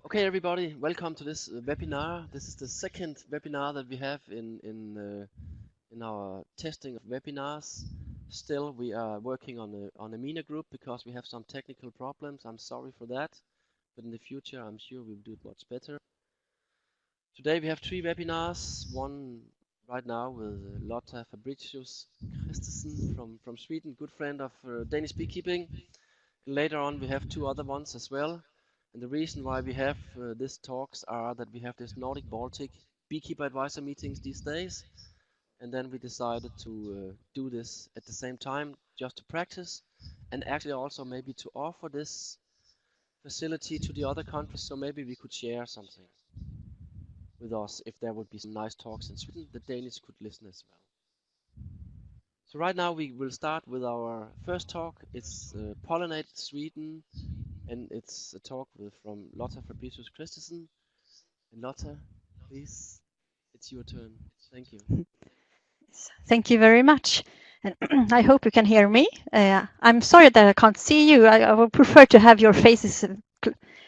Okay, everybody, welcome to this webinar. This is the second webinar that we have in our testing of webinars. Still, we are working on a MENA group because we have some technical problems. I'm sorry for that, but in the future, I'm sure we'll do it much better. Today, we have 3 webinars. One right now with Lotta, Fabricius, Kristiansen from Sweden, good friend of Danish beekeeping. Later on, we have 2 other ones as well. And the reason why we have these talks are that we have this Nordic-Baltic beekeeper advisor meetings these days. And then we decided to do this at the same time, just to practice, and actually also maybe to offer this facility to the other countries, so maybe we could share something with us. If there would be some nice talks in Sweden, the Danish could listen as well. So right now we will start with our first talk. It's Pollinate Sweden, and it's a talk from Lotta, Fabricius, Kristiansen. And Lotta, please, it's your turn. Thank you. Thank you very much. And I hope you can hear me. I'm sorry that I can't see you. I would prefer to have your faces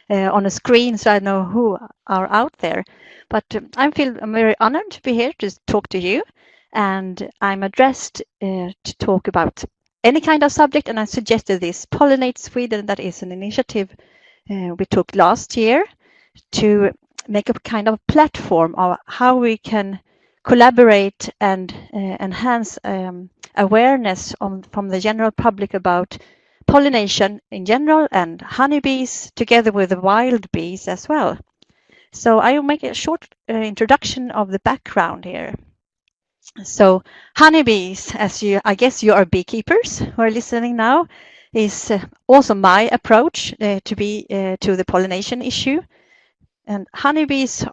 on a screen so I know who are out there. But I'm very honored to be here to talk to you. And I'm addressed to talk about any kind of subject. And I suggested this Pollinate Sweden, that is an initiative we took last year to make a kind of platform of how we can collaborate and enhance awareness from the general public about pollination in general and honeybees together with the wild bees as well. So I will make a short introduction of the background here. So honeybees, I guess you are beekeepers who are listening now, is also my approach to the pollination issue. And honeybees,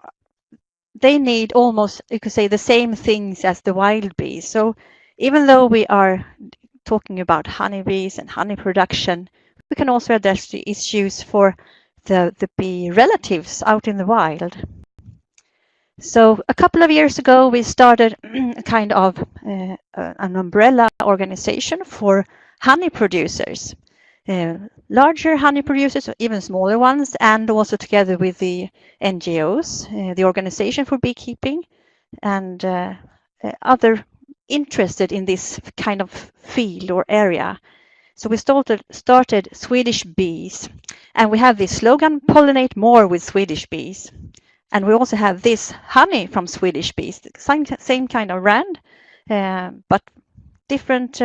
they need almost, you could say, the same things as the wild bees. So even though we are talking about honeybees and honey production, we can also address the issues for the bee relatives out in the wild. So a couple of years ago, we started a kind of an umbrella organization for honey producers. Larger honey producers, or even smaller ones, and also together with the NGOs, the Organization for Beekeeping, and other interested in this kind of field or area. So we started Swedish Bees, and we have this slogan, pollinate more with Swedish bees. And we also have this honey from Swedish bees, the same kind of brand, but different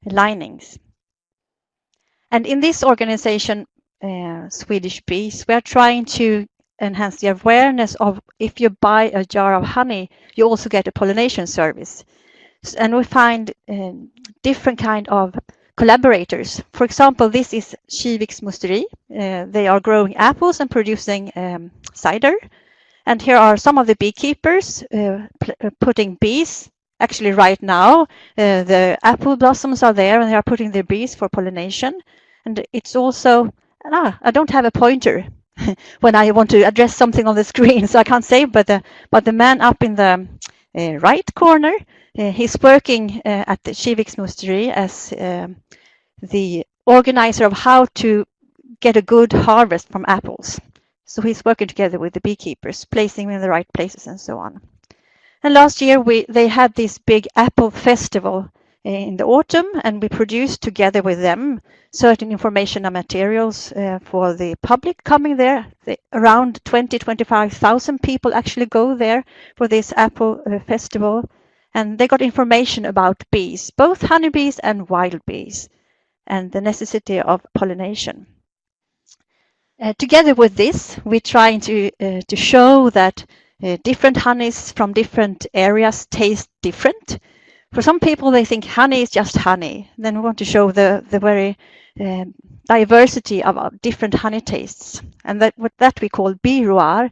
linings. And in this organization, Swedish Bees, we are trying to enhance the awareness of if you buy a jar of honey, you also get a pollination service. And we find different kind of collaborators. For example, this is Kiviks Musteri. They are growing apples and producing cider. And here are some of the beekeepers putting bees. Actually, right now, the apple blossoms are there and they are putting their bees for pollination. And it's also, I don't have a pointer when I want to address something on the screen, so I can't say, but the man up in the right corner, he's working at the Kiviks Musteri as the organizer of how to get a good harvest from apples. So he's working together with the beekeepers, placing them in the right places and so on. And last year they had this big apple festival in the autumn, and we produced together with them certain information and materials for the public coming there. Around 25,000 people actually go there for this apple festival, and they got information about bees, both honeybees and wild bees, and the necessity of pollination. Together with this, we're trying to show that different honeys from different areas taste different. For some people, they think honey is just honey. Then we want to show the very diversity of different honey tastes, and that we call biroir.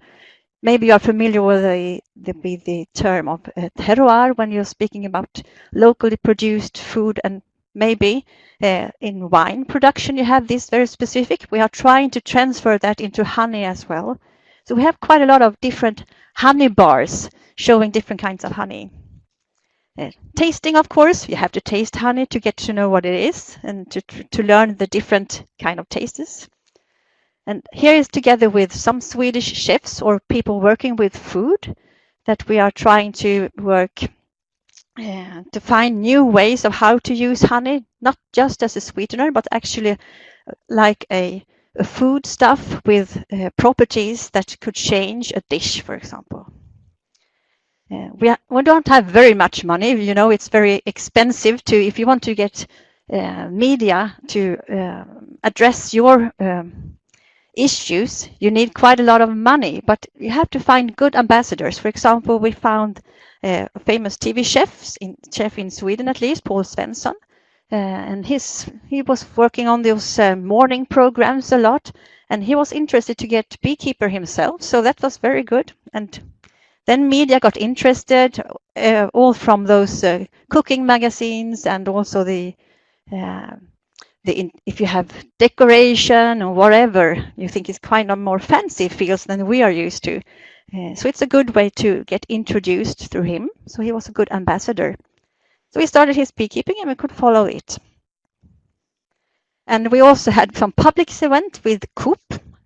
Maybe you are familiar with the term of terroir when you're speaking about locally produced food, and maybe in wine production you have this very specific. We are trying to transfer that into honey as well. So we have quite a lot of different honey bars showing different kinds of honey. Tasting, of course, you have to taste honey to get to know what it is and to learn the different kind of tastes. And here is together with some Swedish chefs or people working with food that we are trying to work to find new ways of how to use honey, not just as a sweetener, but actually like a food stuff with properties that could change a dish, for example. We don't have very much money. You know, it's very expensive to, if you want to get media to address your issues, you need quite a lot of money, but you have to find good ambassadors. For example, we found a famous TV chef in Sweden, at least, Paul Svensson, and he was working on those morning programs a lot, and he was interested to get beekeeper himself, so that was very good. And then media got interested, all from those cooking magazines, and also if you have decoration or whatever you think is kind of more fancy fields than we are used to. So it's a good way to get introduced through him. So he was a good ambassador. So we started his beekeeping and we could follow it. And we also had some public event with Coop.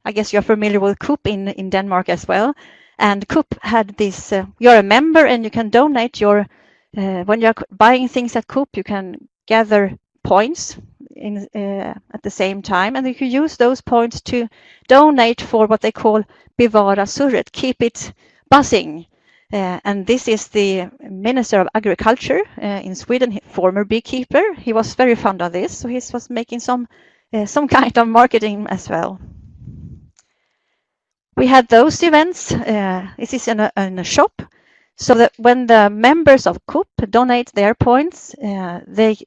I guess you're familiar with Coop in Denmark as well. And Coop had this, you're a member and you can donate your, when you're buying things at Coop, you can gather points at the same time, and you can use those points to donate for what they call bevara surret, keep it buzzing. And this is the Minister of Agriculture in Sweden, former beekeeper. He was very fond of this, so he was making some kind of marketing as well. We had those events. This is in a shop, so that when the members of Coop donate their points, they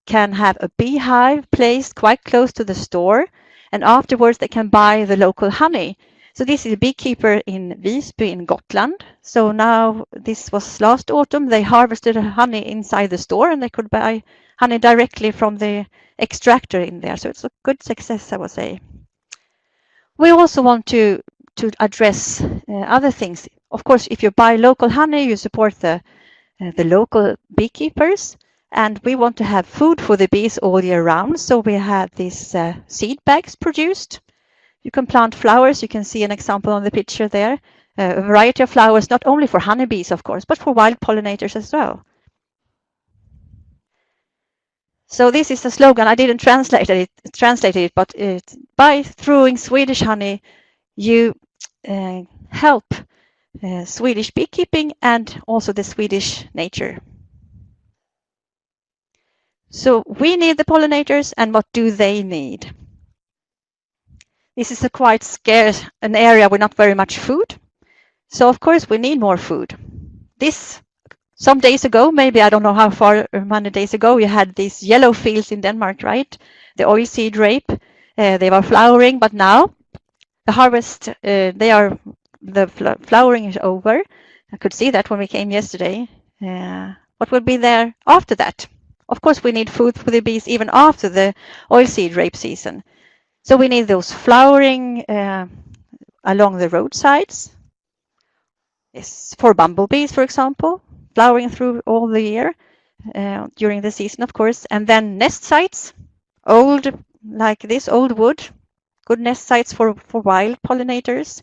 can have a beehive placed quite close to the store, and afterwards they can buy the local honey. So this is a beekeeper in Visby in Gotland. So now, this was last autumn, they harvested honey inside the store and they could buy honey directly from the extractor in there. So it's a good success, I would say. We also want to address other things. Of course, if you buy local honey, you support the local beekeepers. And we want to have food for the bees all year round. So we have these seed bags produced. You can plant flowers. You can see an example on the picture there. A variety of flowers, not only for honeybees, of course, but for wild pollinators as well. So this is the slogan. I didn't translate it, but by throwing Swedish honey, you help Swedish beekeeping and also the Swedish nature. So we need the pollinators, and what do they need? This is a quite scarce an area with not very much food. So of course we need more food. Some days ago, maybe I don't know how far many days ago, you had these yellow fields in Denmark, right? The oilseed rape, they were flowering, but now the harvest, the flowering is over. I could see that when we came yesterday. What will be there after that? Of course, we need food for the bees even after the oilseed rape season. So we need those flowering along the roadsides. Yes, for bumblebees, for example, flowering through all the year during the season, of course. And then nest sites, like this, old wood, good nest sites for wild pollinators.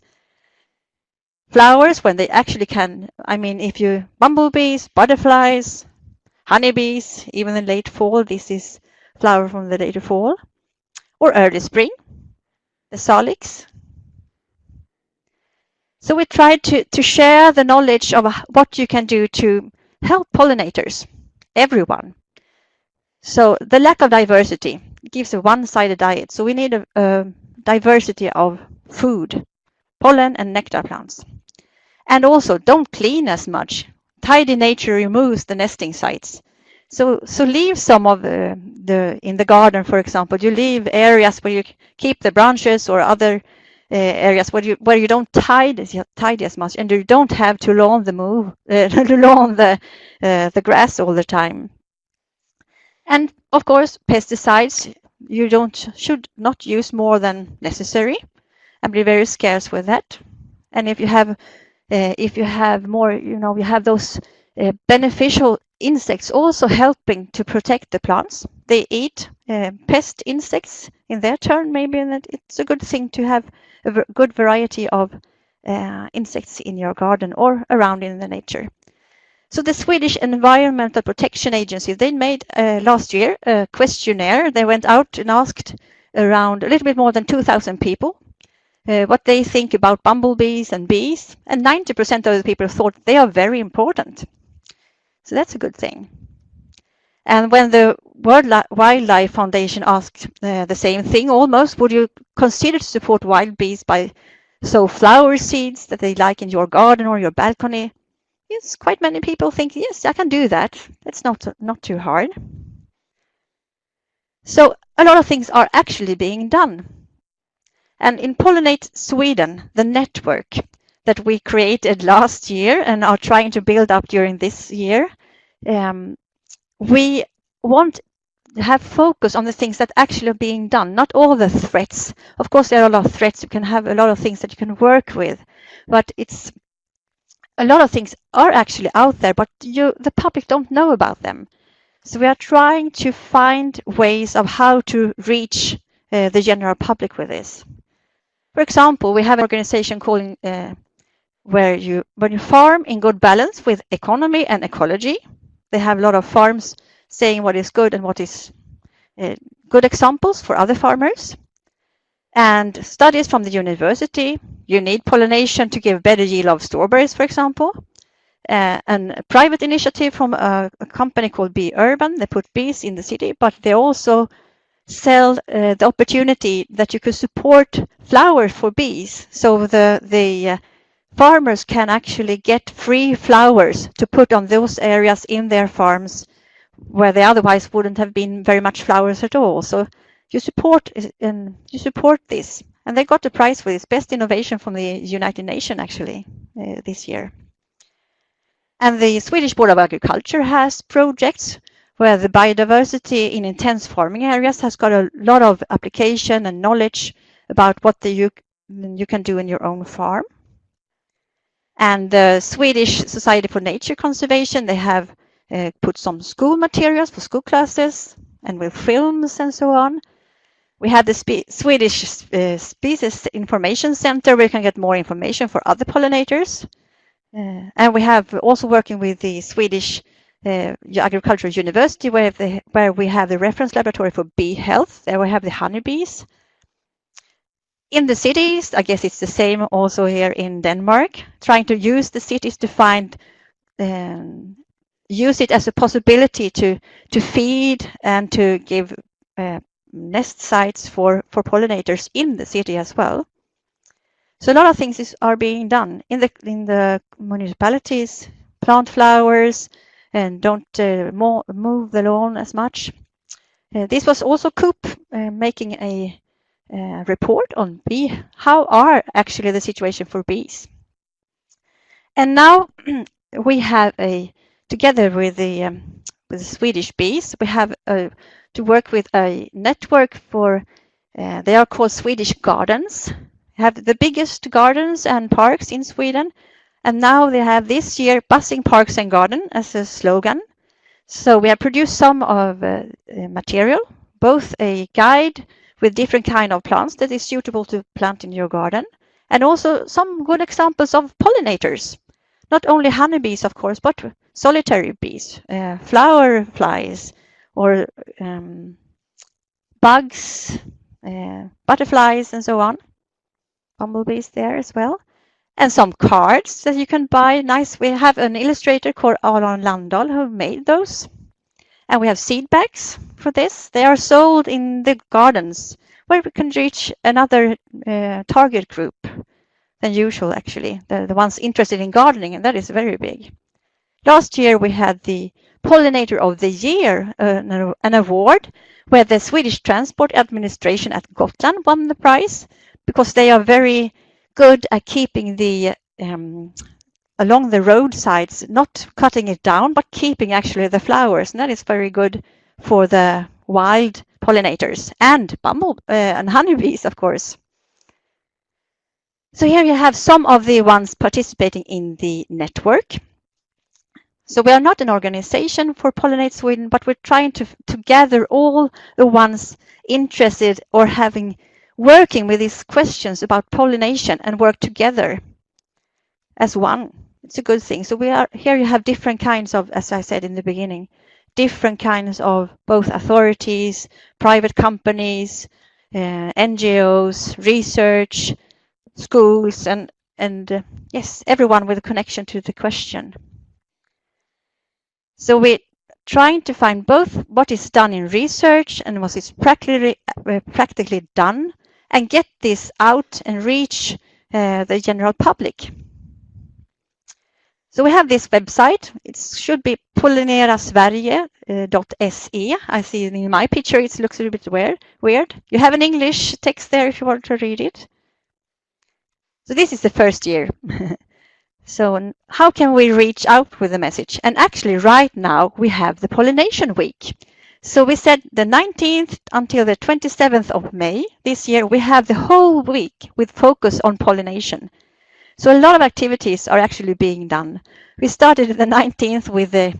Flowers when they actually can, bumblebees, butterflies, honeybees, even in late fall, this is flower from the later fall, or early spring, the salix. So we tried to share the knowledge of what you can do to help pollinators, everyone. So the lack of diversity gives a one-sided diet. So we need a diversity of food, pollen and nectar plants. And also don't clean as much. Tidy nature removes the nesting sites. So leave some of in the garden, for example, you leave areas where you keep the branches or other areas where you don't tidy as much, and you don't have to lawn the grass all the time. And of course, pesticides should not use more than necessary, and be very scarce with that. And if you have more, you have those beneficial insects also helping to protect the plants. They eat pest insects in their turn, maybe that it's a good thing to have a good variety of insects in your garden or around in the nature. So the Swedish Environmental Protection Agency, they made last year a questionnaire. They went out and asked around a little bit more than 2,000 people what they think about bumblebees and bees, and 90% of the people thought they are very important. So that's a good thing. And when the World Wildlife Foundation asked the same thing almost, would you consider to support wild bees by sow flower seeds that they like in your garden or your balcony? Yes, quite many people think, yes, I can do that. It's not too hard. So a lot of things are actually being done. And in Pollinate Sweden, the network that we created last year and are trying to build up during this year, we want to have focus on the things that actually are being done, not all the threats. Of course, there are a lot of threats. You can have a lot of things that you can work with, but it's a lot of things are actually out there, but the public don't know about them. So we are trying to find ways of how to reach the general public with this. For example, we have an organization called when you farm in good balance with economy and ecology. They have a lot of farms saying what is good and what is good examples for other farmers. And studies from the university. You need pollination to give better yield of strawberries, for example. And a private initiative from a company called Bee Urban. They put bees in the city, but they also sell the opportunity that you could support flowers for bees. So the farmers can actually get free flowers to put on those areas in their farms where they otherwise wouldn't have been very much flowers at all. So you support this. And they got the prize for this, best innovation from the United Nations actually this year. And the Swedish Board of Agriculture has projects where the biodiversity in intense farming areas has got a lot of application and knowledge about what you can do in your own farm. And the Swedish Society for Nature Conservation, they have put some school materials for school classes and with films and so on. We have the Swedish Species Information Center where you can get more information for other pollinators. And we have also working with the Swedish Agricultural University where we have the reference laboratory for bee health. There we have the honeybees. In the cities, I guess it's the same also here in Denmark, trying to use the cities to find, use it as a possibility to feed and to give nest sites for pollinators in the city as well. So a lot of things are being done in the municipalities, plant flowers, and don't move the lawn as much. This was also Coop making a report on bee. How are actually the situation for bees? And now we have together with the Swedish bees, we have to work with a network for. They are called Swedish Gardens. Have the biggest gardens and parks in Sweden, and now they have this year buzzing parks and garden as a slogan. So we have produced some of material, both a guide with different kind of plants that is suitable to plant in your garden, and also some good examples of pollinators. Not only honeybees, of course, but solitary bees, flower flies, or bugs, butterflies, and so on. Bumblebees there as well. And some cards that you can buy. Nice. We have an illustrator called Alan Landahl who made those. And we have seed bags for this. They are sold in the gardens where we can reach another target group than usual, actually. The ones interested in gardening, and that is very big. Last year we had the Pollinator of the Year, an award where the Swedish Transport Administration at Gotland won the prize because they are very good at keeping the along the roadsides, not cutting it down, but keeping actually the flowers. And that is very good for the wild pollinators and and honeybees, of course. So here you have some of the ones participating in the network. So we are not an organization for Pollinate Sweden, but we're trying to gather all the ones interested or working with these questions about pollination and work together as one. It's a good thing. So here you have different kinds of, as I said in the beginning, different kinds of both authorities, private companies, NGOs, research, schools, and yes, everyone with a connection to the question. So we're trying to find both what is done in research and what is practically done, and get this out and reach the general public. So we have this website. It should be pollinerasverige.se. I see in my picture it looks a little bit weird. You have an English text there if you want to read it. So this is the first year. So how can we reach out with the message? And actually right now we have the Pollination Week. So we said the 19th until the 27th of May this year, we have the whole week with focus on pollination. So a lot of activities are actually being done. We started the 19th with the,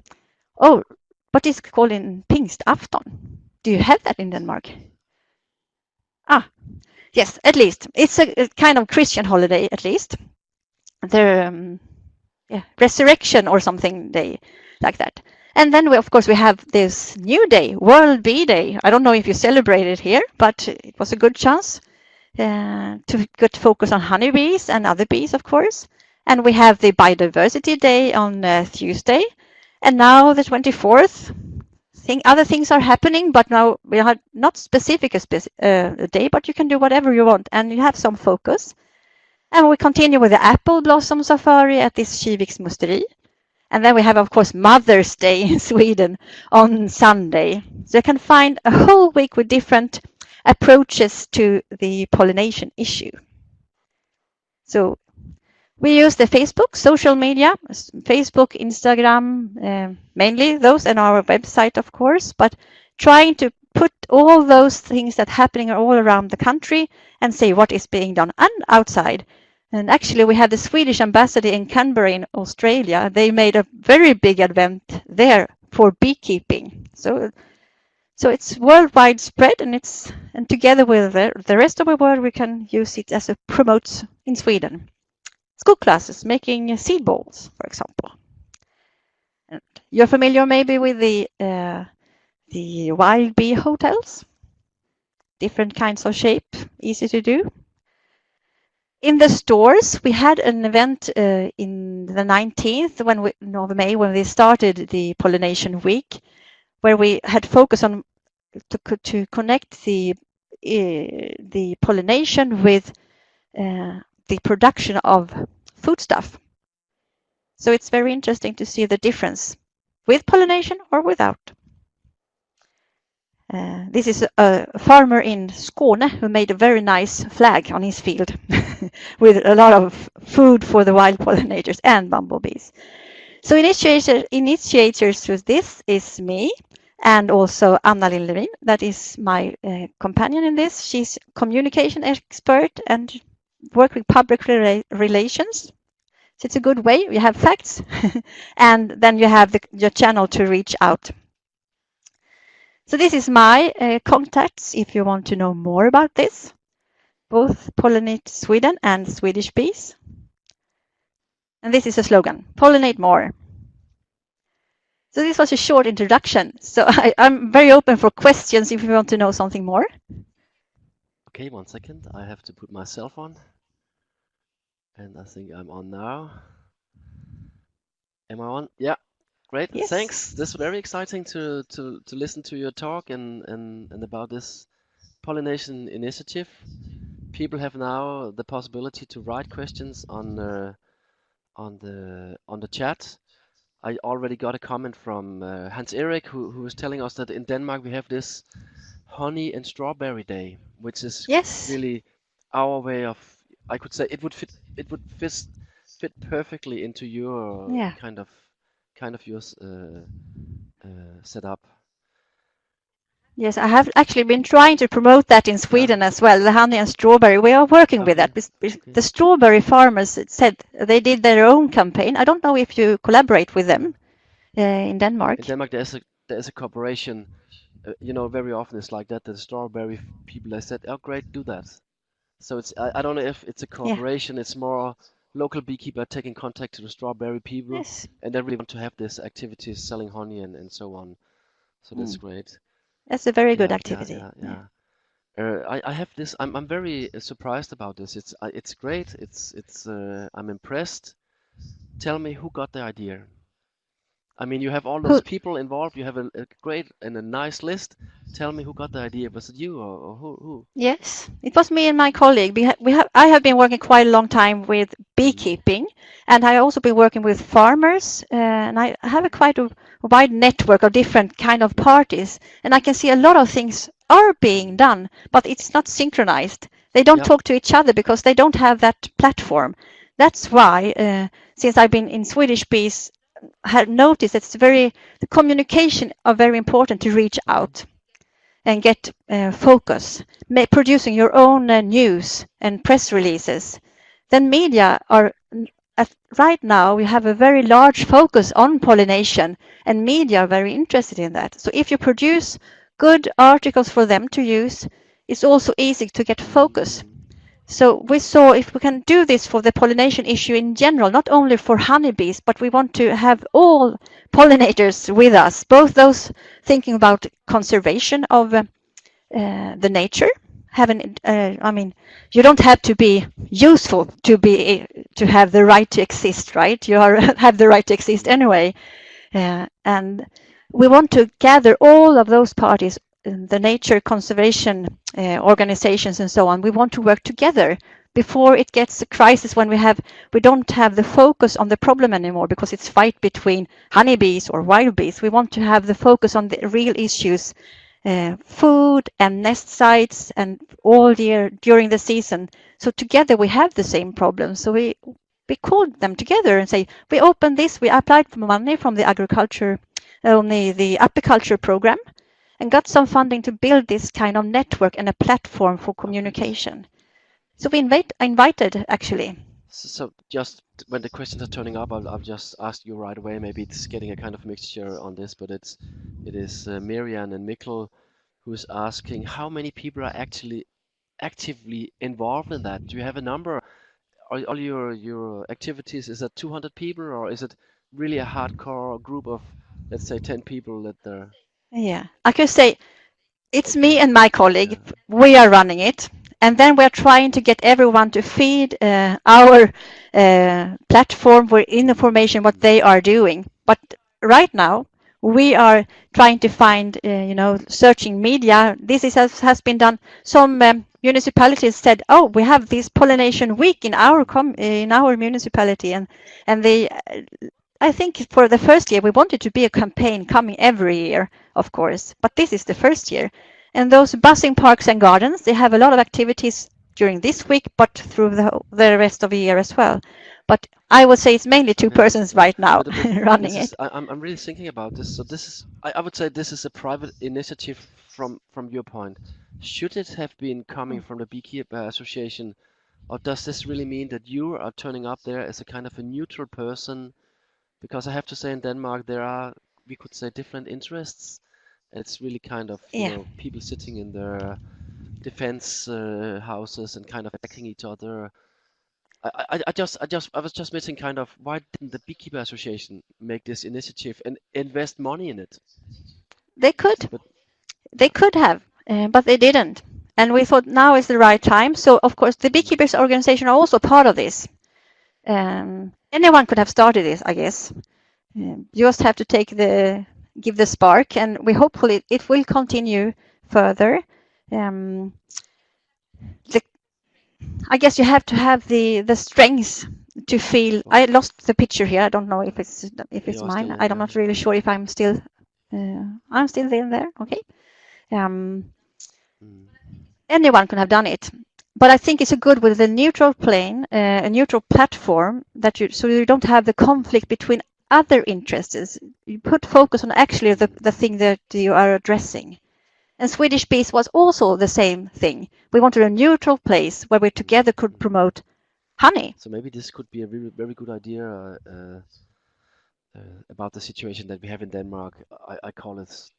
what is called in Pingstafton? Do you have that in Denmark? Yes, at least. It's a kind of Christian holiday, at least. The resurrection or something day like that. And then of course we have this new day, World Bee Day. I don't know if you celebrate it here, but it was a good chance to get focus on honeybees and other bees, of course. And we have the Biodiversity Day on Tuesday. And now the 24th, other things are happening, but now we are not specific a day, but you can do whatever you want and you have some focus. And we continue with the Apple Blossom Safari at this Kiviks Musteri. And then we have, of course, Mother's Day in Sweden on Sunday. So you can find a whole week with different approaches to the pollination issue. So we use the Facebook, social media, Facebook, Instagram, mainly those, and our website, of course, but trying to put all those things that are happening all around the country and say what is being done and outside. And actually, we had the Swedish ambassador in Canberra in Australia. They made a very big event there for beekeeping. So it's worldwide spread, and together with the rest of the world, we can use it as a promote in Sweden. School classes making seed balls, for example. And you're familiar maybe with the wild bee hotels. Different kinds of shape, easy to do. In the stores, we had an event in the 19th of May when we started the Pollination Week, where we had focus on to connect the pollination with the production of foodstuff. So it's very interesting to see the difference with pollination or without. This is a farmer in Skåne who made a very nice flag on his field with a lot of food for the wild pollinators and bumblebees. So initiators with this is me and also Anna Lindevin, that is my companion in this. She's communication expert and work with public relations. So it's a good way. You have facts and then you have your channel to reach out. So this is my contacts if you want to know more about this, both Pollinate Sweden and Swedish bees. And this is a slogan, pollinate more. So this was a short introduction. So I'm very open for questions if you want to know something more. Okay, 1 second. I have to put myself on. And I think I'm on now. Am I on? Yeah. Great, yes. Thanks. This is very exciting to listen to your talk and about this pollination initiative. People have now the possibility to write questions on the chat. I already got a comment from Hans Erik who was telling us that in Denmark we have this honey and strawberry day, which is really our way of. I could say it would fit perfectly into your kind of your setup. Yes, I have actually been trying to promote that in Sweden as well, the honey and strawberry. We are working with that. The strawberry farmers said they did their own campaign. I don't know if you collaborate with them. in Denmark. In Denmark, there's a cooperation. Very often it's like that. The strawberry people, they said, "Oh, great, do that." So I don't know if it's a Yeah. cooperation. It's more local beekeeper taking contact to the strawberry people, Yes. and they really want to have this activities, selling honey and so on. So that's Mm. great. That's a very good Yeah, activity. yeah, Yeah. yeah. I have this. I'm very surprised about this. It's great. I'm impressed. Tell me who got the idea. I mean, you have all Who? those people involved. You have a great and a nice list. Tell me who got the idea. Was it you or who? Yes, it was me and my colleague. I have been working quite a long time with beekeeping, and I also been working with farmers, and I have a quite a wide network of different kind of parties, and I can see a lot of things are being done, but it's not synchronized. They don't Yeah. talk to each other because they don't have that platform. That's why, since I've been in Swedish Bees, have noticed the communication are very important to reach out and get focus, producing your own news and press releases. Then media are, right now we have a very large focus on pollination, and media are very interested in that. So if you produce good articles for them to use, it's also easy to get focus. So we saw if we can do this for the pollination issue in general, not only for honeybees, but we want to have all pollinators with us, both those thinking about conservation of the nature. I mean, you don't have to be useful to have the right to exist, right? You have the right to exist anyway, and we want to gather all of those parties, the nature conservation organizations and so on. We want to work together before it gets a crisis when we don't have the focus on the problem anymore because it's fight between honeybees or wild bees. We want to have the focus on the real issues, food and nest sites and all year during the season. So together we have the same problem. So we called them together and say, we opened this, we applied for money from the the apiculture program, and got some funding to build this kind of network and a platform for communication. So we invited actually. So just when the questions are turning up, I'll just ask you right away. Maybe it's getting a kind of mixture on this, but it is Miriam and Mikkel who's asking how many people are actually actively involved in that. Do you have a number? All your activities, is that 200 people, or is it really a hardcore group of, let's say, 10 people that they're? Yeah, I could say it's me Okay. and my colleague. Yeah. We are running it. And then we're trying to get everyone to feed our platform for information what they are doing. But right now, we are trying to find, searching media. This has been done. Some municipalities said, "Oh, we have this pollination week in our municipality," and they. I think for the first year we wanted to be a campaign coming every year, of course, but this is the first year. And those buzzing parks and gardens, they have a lot of activities during this week, but through the rest of the year as well. But I would say it's mainly two persons right now running it. I'm really thinking about this. So this is, I would say this is a private initiative from your point. Should it have been coming from the Beekeeper Association, or does this really mean that you are turning up there as a kind of a neutral person? Because I have to say in Denmark there are, we could say, different interests. It's really kind of, people sitting in their defense houses and kind of attacking each other. I was just missing kind of, why didn't the Beekeeper Association make this initiative and invest money in it? They could have, but they didn't. And we thought now is the right time. So of course the beekeepers organization are also part of this. Anyone could have started this, I guess. You just have to give the spark, and we hopefully it will continue further. I guess you have to have the strength to feel. I lost the picture here. I don't know if it's mine. I'm not really sure if I'm still there. Okay. Anyone can have done it. But I think it's a good with a neutral plane, a neutral platform so you don't have the conflict between other interests. You put focus on actually the thing that you are addressing. And Swedish Bees was also the same thing. We wanted a neutral place where we together could promote honey. So maybe this could be a very, very good idea. about the situation that we have in Denmark. I call it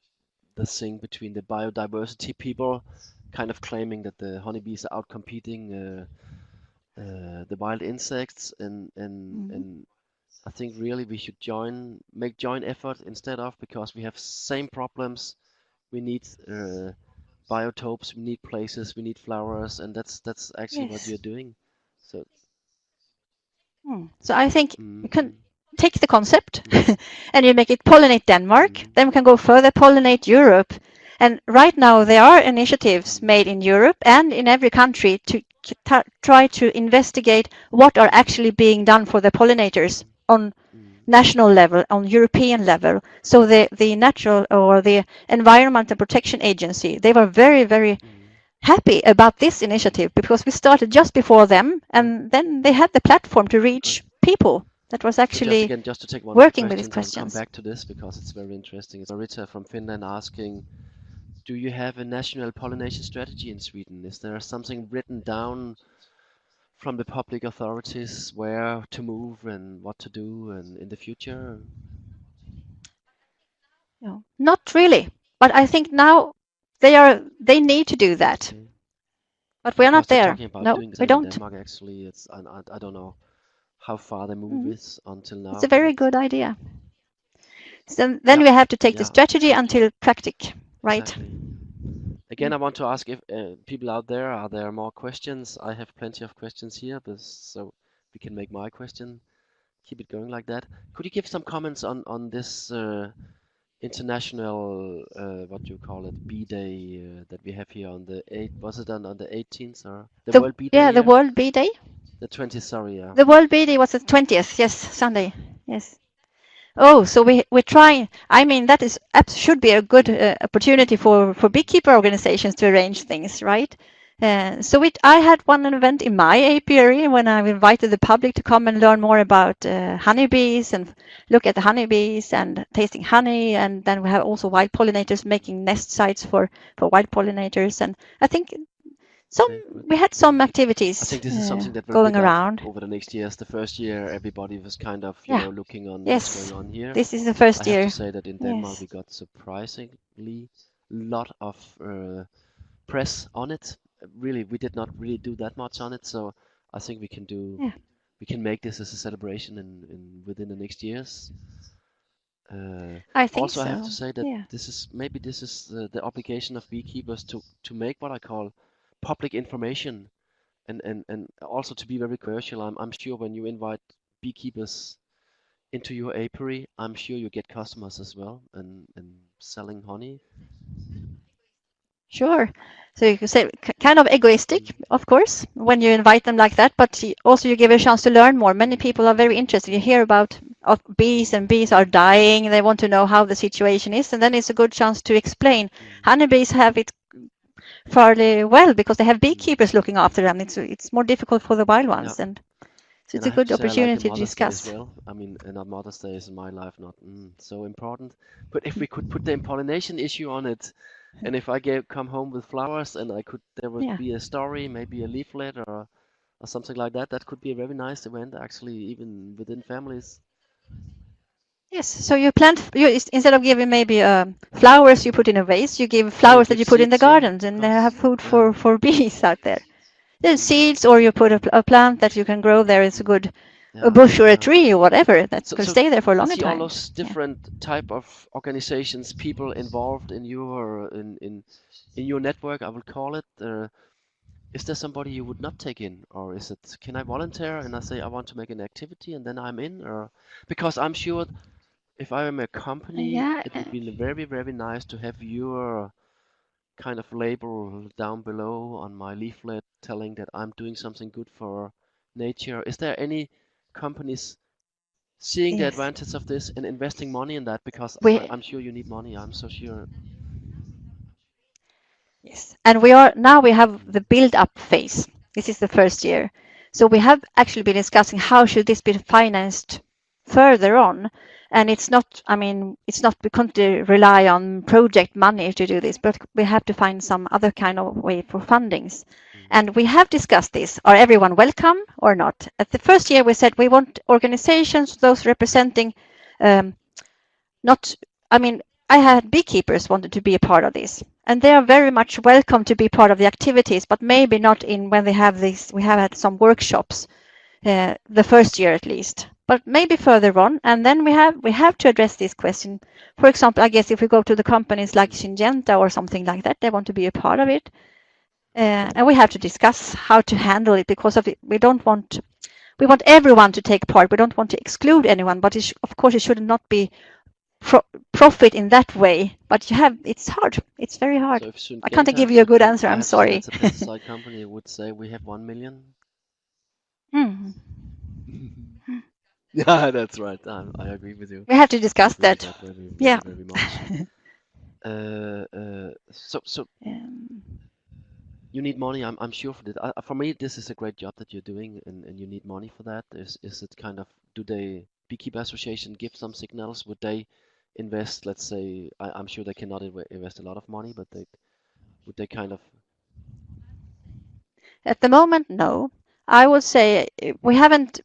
the thing between the biodiversity people kind of claiming that the honeybees are outcompeting the wild insects, and I think really we should make joint effort instead of, because we have same problems. We need biotopes, we need places, we need flowers, and that's actually what Yes. you're doing. So So I think you can mm, take the concept and you make it Pollinate Denmark. Then we can go further, Pollinate Europe. And right now there are initiatives made in Europe and in every country to try to investigate what are actually being done for the pollinators on national level, on European level. So the natural or the Environmental Protection Agency, they were very, very happy about this initiative because we started just before them, and then they had the platform to reach people that was So actually just to take one of the working with these questions and come questions. back to this because it's very interesting. It's Marita from Finland asking, do you have a national pollination strategy in Sweden? Is there something written down from the public authorities where to move and what to do and in the future? No, not really, but I think now they need to do that, Okay. but we are not Because they're there. talking about No, doing we that in don't. Denmark actually. I don't know how far the move is until now, It's a but very it's good idea. So then we have to take the strategy until practice, right? exactly. Again, I want to ask if people out there, are there more questions? I have plenty of questions here, but so we can make my question, keep it going like that. Could you give some comments on this international, what do you call it, Bee Day that we have here on the 8th? Was it on the 18th or the World Bee Day Yeah, the here? World Bee Day. The 20th, sorry, yeah. The World Bee Day was the 20th, yes, Sunday. Yes. Oh, so we're trying. I mean, that is should be a good opportunity for beekeeper organizations to arrange things, right? So I had one event in my apiary when I invited the public to come and learn more about honeybees and look at the honeybees and tasting honey, and then we have also wild pollinators making nest sites for wild pollinators, and I think we had some activities I think this is something that will going pick up around. over the next years. The first year, everybody was kind of, you know, looking on Yes, what's going on here. this is the first I year. have to say that in Denmark Yes. we got surprisingly lot of press on it. Really, we did not really do that much on it, so I think we can we can make this as a celebration within the next years. I think Also, so. I have to say that Yeah. this is the obligation of beekeepers to make what I call public information, and also to be very commercial. I'm sure when you invite beekeepers into your apiary, I'm sure you get customers as well, and selling honey. Sure. So you could say kind of egoistic, of course, when you invite them like that, but also you give a chance to learn more. Many people are very interested. You hear about bees, and bees are dying. They want to know how the situation is, and then it's a good chance to explain. Honeybees have it fairly well because they have beekeepers looking after them. It's more difficult for the wild ones, and so it's a good opportunity to discuss. As well. I mean, and Mother's Day is in my life not so important, but if we could put the pollination issue on it, and if I come home with flowers and there would be a story, maybe a leaflet or something like that, that could be a very nice event actually, even within families. Yes, so you instead of giving maybe flowers you put in a vase, you give flowers that you put in the gardens, and they have food for bees out there. There's seeds, or you put a plant that you can grow there. It's a good a bush or a tree or whatever that's going to stay there for a longer I see time. all those different type of organizations, people involved in your network, I would call it. Is there somebody you would not take in, or is it, can I volunteer and I say I want to make an activity and then I'm in, or because I'm sure if I am a company, it would be very, very nice to have your kind of label down below on my leaflet telling that I'm doing something good for nature. Is there any companies seeing the advantage of this and investing money in that? Because I'm sure you need money. I'm so sure. Yes, and we have the build-up phase. This is the first year. So we have actually been discussing how should this be financed further on. And it's not, we can't rely on project money to do this, but we have to find some other kind of way for fundings. And we have discussed this. Are everyone welcome or not? At the first year, we said we want organizations, those representing not, I mean, I had beekeepers wanted to be a part of this, and they are very much welcome to be part of the activities, but maybe not in when they have this. We have had some workshops the first year at least, but maybe further on. And then we have to address this question. For example, I guess if we go to the companies like Syngenta or something like that, they want to be a part of it, and we have to discuss how to handle it because of it. We want everyone to take part. We don't want to exclude anyone, but of course it should not be profit in that way. But it's hard. It's very hard. So I can't give you a good answer. I'm sorry. It's a pesticide company would say we have 1 million. Yeah, that's right. I agree with you. We have to discuss that. Yeah. Very much. So you need money. I'm sure for that. For me, this is a great job that you're doing, and you need money for that. Is it kind of, do the Beekeeper Association give some signals? Would they invest? Let's say I'm sure they cannot invest a lot of money, but would they kind of? At the moment, no. I would say we haven't.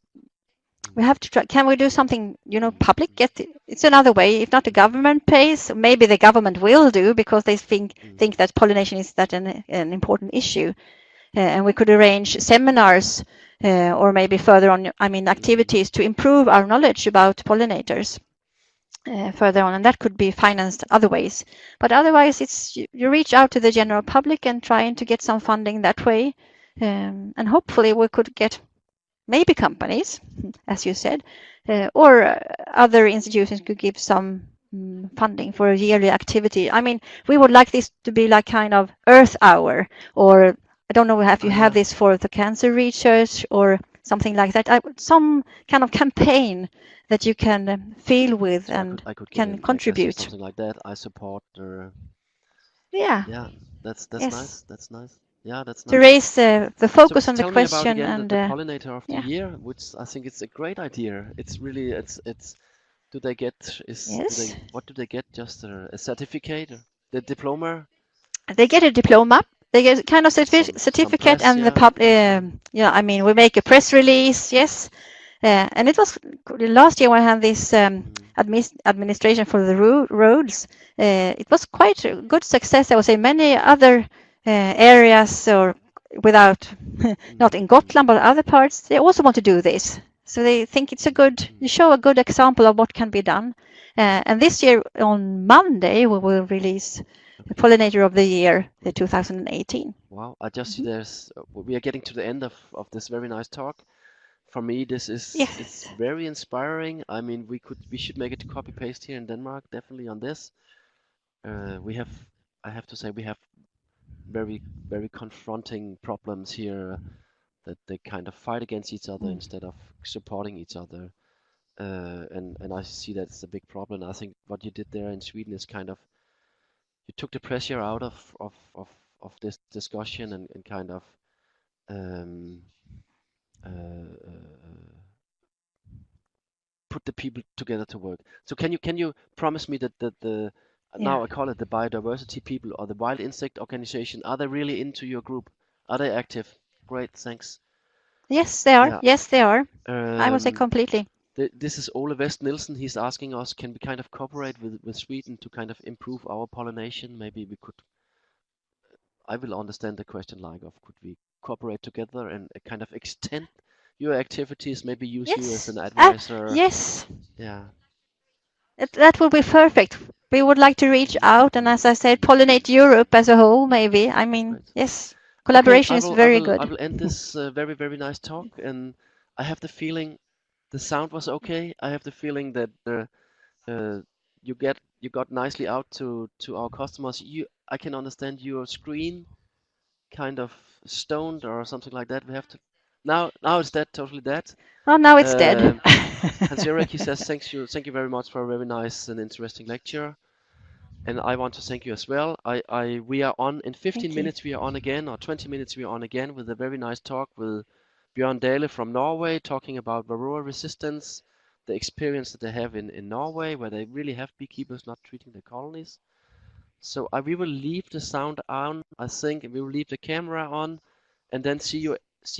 We have to try. Can we do something, public? It's another way. If not the government pays, maybe the government will do because they think that pollination is that an important issue, and we could arrange seminars or maybe further on. Activities to improve our knowledge about pollinators further on, and that could be financed other ways. But otherwise, it's you reach out to the general public and trying to get some funding that way, and hopefully we could get. Maybe companies, as you said, or other institutions could give some funding for a yearly activity. We would like this to be like kind of Earth Hour, or I don't know if you have this for the cancer research or something like that. Some kind of campaign that you can feel with and can contribute. Something like that. I support. Yeah. Yeah, that's nice. That's nice. Yeah, that's nice. To raise the focus on the question. Tell me about and the Pollinator of the Year, which I think it's a great idea. It's really do they get what do they get? Just a certificate, the diploma? They get a diploma. They get kind of certificate, and the we make a press release. Yes, and it was last year when I had this administration for the roads. It was quite a good success. I would say many other areas or without not in Gotland but other parts, they also want to do this, so they think it's you show a good example of what can be done, and this year on Monday we will release the Pollinator of the Year, the 2018. Wow, I just see we are getting to the end of this very nice talk. For me, this is it's very inspiring. We should make it copy paste here in Denmark, definitely on this. I have to say we have very, very confronting problems here, that they kind of fight against each other instead of supporting each other, and I see that's a big problem. I think what you did there in Sweden is kind of, you took the pressure out of this discussion and kind of put the people together to work. So can you promise me that the now I call it the biodiversity people or the wild insect organization, are they really into your group? Are they active? Great, thanks. Yes, they are. Yeah. Yes, they are. I would say completely. This is Ole West Nielsen. He's asking us, can we kind of cooperate with Sweden to kind of improve our pollination? Maybe we could. I will understand the question like of, could we cooperate together and kind of extend your activities? Maybe use you as an advisor. Yes. Yeah. That would be perfect. We would like to reach out and, as I said, pollinate Europe as a whole, maybe. Yes, collaboration is very good. I will end this very, very nice talk, and I have the feeling the sound was okay. I have the feeling that you got nicely out to our customers. I can understand your screen kind of stoned or something like that. We have to now it's dead, totally dead. Oh, now it's dead. Hans-Erik, he says, thank you very much for a very nice and interesting lecture. And I want to thank you as well. We are on in 15 minutes. We are on again, or 20 minutes. We are on again with a very nice talk with Bjørn Dale from Norway, talking about varroa resistance, the experience that they have in Norway, where they really have beekeepers not treating the colonies. So we will leave the sound on, I think, and we will leave the camera on, and then see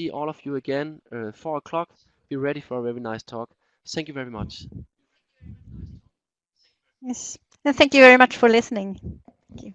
all of you again 4 o'clock. Be ready for a very nice talk. Thank you very much. Yes. And thank you very much for listening. Thank you.